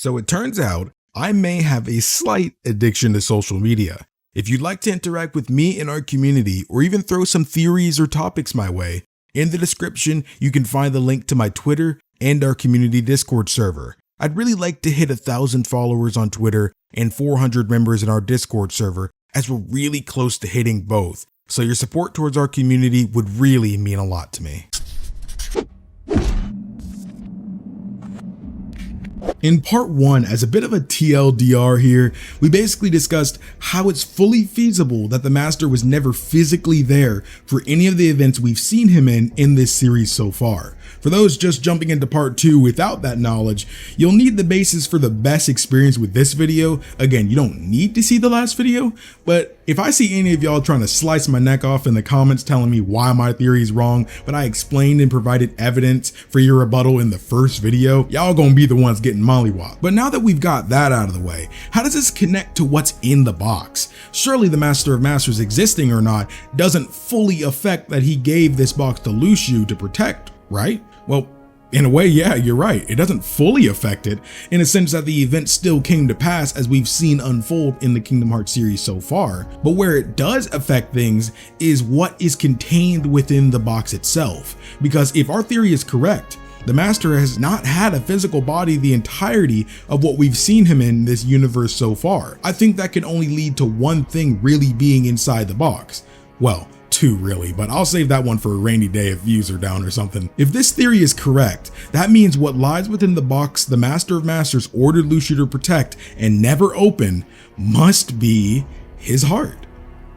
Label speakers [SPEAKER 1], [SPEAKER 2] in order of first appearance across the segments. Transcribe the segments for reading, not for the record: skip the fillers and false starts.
[SPEAKER 1] So it turns out I may have a slight addiction to social media. If you'd like to interact with me in our community or even throw some theories or topics my way, in the description you can find the link to my Twitter and our community Discord server. I'd really like to hit 1,000 followers on Twitter and 400 members in our Discord server, as we're really close to hitting both. So your support towards our community would really mean a lot to me. In part 1, as a bit of a TLDR here, we basically discussed how it's fully feasible that the Master was never physically there for any of the events we've seen him in this series so far. For those just jumping into part 2 without that knowledge, you'll need the basis for the best experience with this video. Again, you don't need to see the last video, but if I see any of y'all trying to slice my neck off in the comments telling me why my theory is wrong, but I explained and provided evidence for your rebuttal in the first video, y'all gonna be the ones getting mollywopped. But now that we've got that out of the way, how does this connect to what's in the box? Surely the Master of Masters existing or not doesn't fully affect that he gave this box to Luxu to protect, right? Well, in a way, yeah, you're right. It doesn't fully affect it, in a sense that the event still came to pass as we've seen unfold in the Kingdom Hearts series so far. But where it does affect things is what is contained within the box itself. Because if our theory is correct, the Master has not had a physical body the entirety of what we've seen him in this universe so far. I think that can only lead to one thing really being inside the box. Well, two really, but I'll save that one for a rainy day if views are down or something. If this theory is correct, that means what lies within the box the Master of Masters ordered Luxu to protect and never open must be his heart.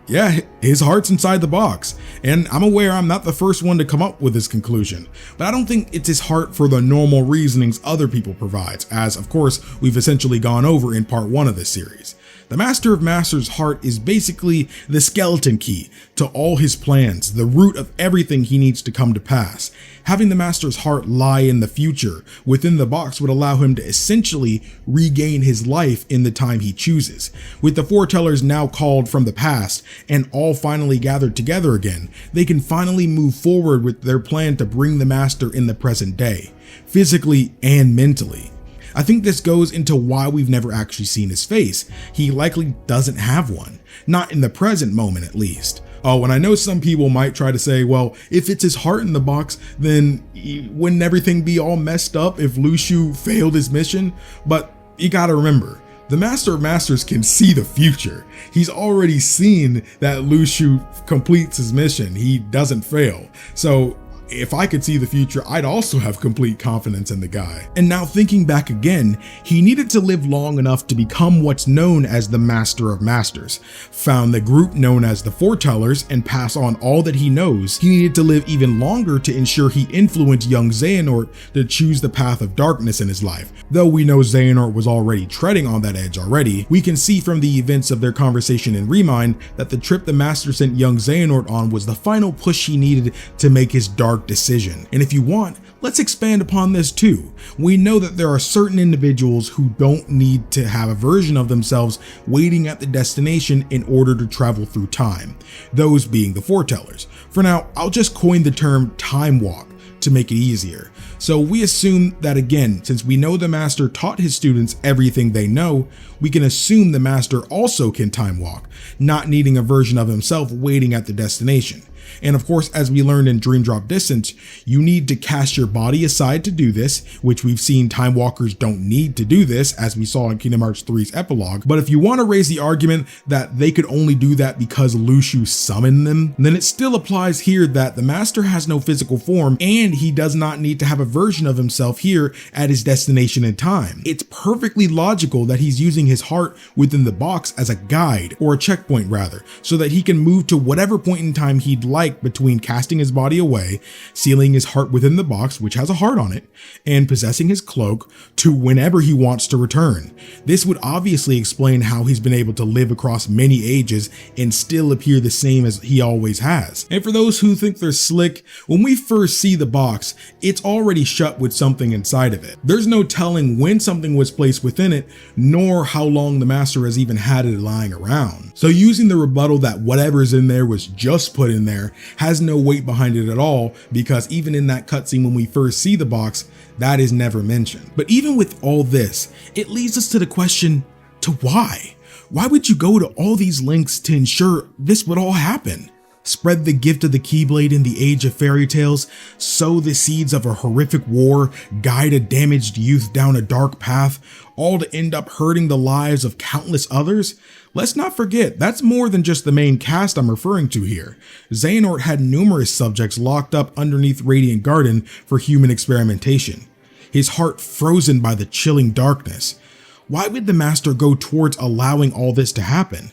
[SPEAKER 1] Yeah, his heart's inside the box, and I'm aware I'm not the first one to come up with this conclusion, but I don't think it's his heart for the normal reasonings other people provide, as of course we've essentially gone over in part 1 of this series. The Master of Masters' heart is basically the skeleton key to all his plans, the root of everything he needs to come to pass. Having the Master's heart lie in the future within the box would allow him to essentially regain his life in the time he chooses. With the foretellers now called from the past and all finally gathered together again, they can finally move forward with their plan to bring the Master in the present day, physically and mentally. I think this goes into why we've never actually seen his face. He likely doesn't have one, not in the present moment at least. Oh, and I know some people might try to say, well, if it's his heart in the box, then wouldn't everything be all messed up if Luxu failed his mission? But you gotta remember, the Master of Masters can see the future. He's already seen that Luxu completes his mission. He doesn't fail. So if I could see the future, I'd also have complete confidence in the guy. And now thinking back again, he needed to live long enough to become what's known as the Master of Masters, found the group known as the Foretellers, and pass on all that he knows. He needed to live even longer to ensure he influenced young Xehanort to choose the path of darkness in his life. Though we know Xehanort was already treading on that edge already, we can see from the events of their conversation in Remind that the trip the Master sent young Xehanort on was the final push he needed to make his dark decision. And if you want, let's expand upon this too. We know that there are certain individuals who don't need to have a version of themselves waiting at the destination in order to travel through time, those being the foretellers. For now, I'll just coin the term time walk to make it easier. So we assume that again, since we know the Master taught his students everything they know, we can assume the Master also can time walk, not needing a version of himself waiting at the destination. And of course, as we learned in Dream Drop Distance, you need to cast your body aside to do this, which we've seen Time Walkers don't need to do this, as we saw in Kingdom Hearts 3's epilogue. But if you want to raise the argument that they could only do that because Luxu summoned them, then it still applies here that the Master has no physical form and he does not need to have a version of himself here at his destination in time. It's perfectly logical that he's using his heart within the box as a guide, or a checkpoint rather, so that he can move to whatever point in time he'd like between casting his body away, sealing his heart within the box, which has a heart on it, and possessing his cloak to whenever he wants to return. This would obviously explain how he's been able to live across many ages and still appear the same as he always has. And for those who think they're slick, when we first see the box, it's already shut with something inside of it. There's no telling when something was placed within it, nor how long the Master has even had it lying around. So using the rebuttal that whatever's in there was just put in there has no weight behind it at all, because even in that cutscene when we first see the box, That is never mentioned. But even with all this, it leads us to the question to why? Why would you go to all these lengths to ensure this would all happen? Spread the gift of the Keyblade in the age of fairy tales, sow the seeds of a horrific war, guide a damaged youth down a dark path, all to end up hurting the lives of countless others? Let's not forget, that's more than just the main cast I'm referring to here. Xehanort had numerous subjects locked up underneath Radiant Garden for human experimentation, his heart frozen by the chilling darkness. Why would the Master go towards allowing all this to happen?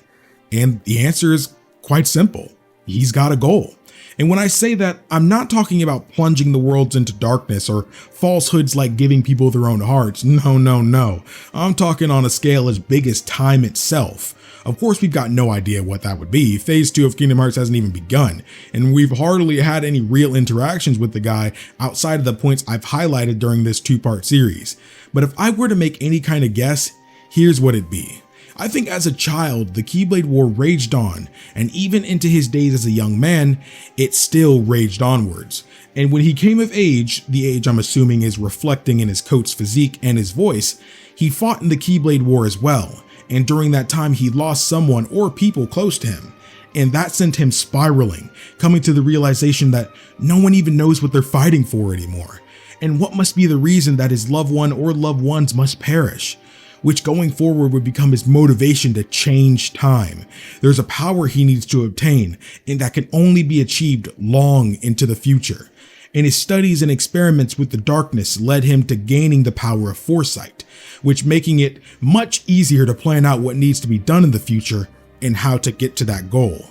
[SPEAKER 1] And the answer is quite simple. He's got a goal. And when I say that, I'm not talking about plunging the worlds into darkness or falsehoods like giving people their own hearts. No. I'm talking on a scale as big as time itself. Of course, we've got no idea what that would be. Phase 2 of Kingdom Hearts hasn't even begun, and we've hardly had any real interactions with the guy outside of the points I've highlighted during this 2-part series. But if I were to make any kind of guess, here's what it'd be. I think as a child, the Keyblade War raged on, and even into his days as a young man, it still raged onwards. And when he came of age, the age I'm assuming is reflecting in his coat's physique and his voice, he fought in the Keyblade War as well, and during that time he lost someone or people close to him. And that sent him spiraling, coming to the realization that no one even knows what they're fighting for anymore. And what must be the reason that his loved one or loved ones must perish? Which going forward would become his motivation to change time. There's a power he needs to obtain, and that can only be achieved long into the future. And his studies and experiments with the darkness led him to gaining the power of foresight, which making it much easier to plan out what needs to be done in the future and how to get to that goal,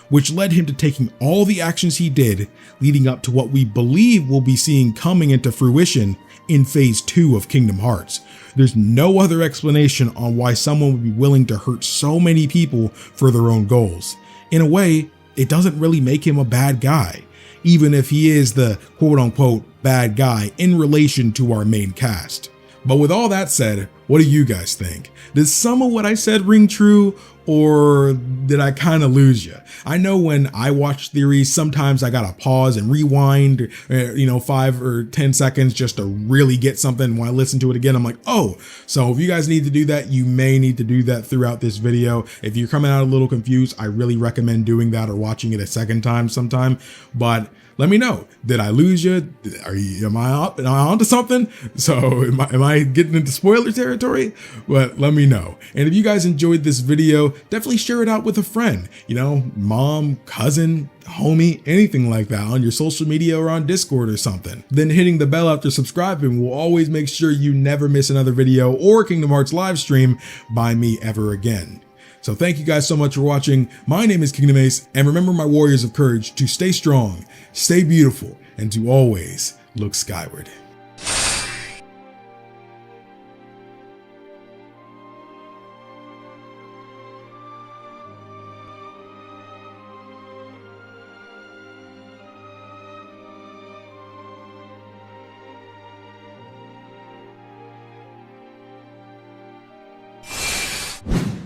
[SPEAKER 1] which led him to taking all the actions he did, leading up to what we believe we'll be seeing coming into fruition in Phase 2 of Kingdom Hearts. There's no other explanation on why someone would be willing to hurt so many people for their own goals. In a way, it doesn't really make him a bad guy, even if he is the quote-unquote bad guy in relation to our main cast. But with all that said, what do you guys think? Does some of what I said ring true, or did I kind of lose you? I know when I watch theories, sometimes I gotta pause and rewind, 5 or 10 seconds just to really get something. When I listen to it again, I'm like, oh, so if you guys need to do that, you may need to do that throughout this video. If you're coming out a little confused, I really recommend doing that or watching it a second time sometime. But let me know. Did I lose you? Am I onto something? So am I getting into spoiler territory? But let me know. And if you guys enjoyed this video, definitely share it out with a friend, mom, cousin, homie, anything like that on your social media or on Discord or something. Then hitting the bell after subscribing will always make sure you never miss another video or Kingdom Hearts live stream by me ever again. So thank you guys so much for watching. My name is KingdomAce, and remember, my warriors of courage, to stay strong, stay beautiful, and to always look skyward.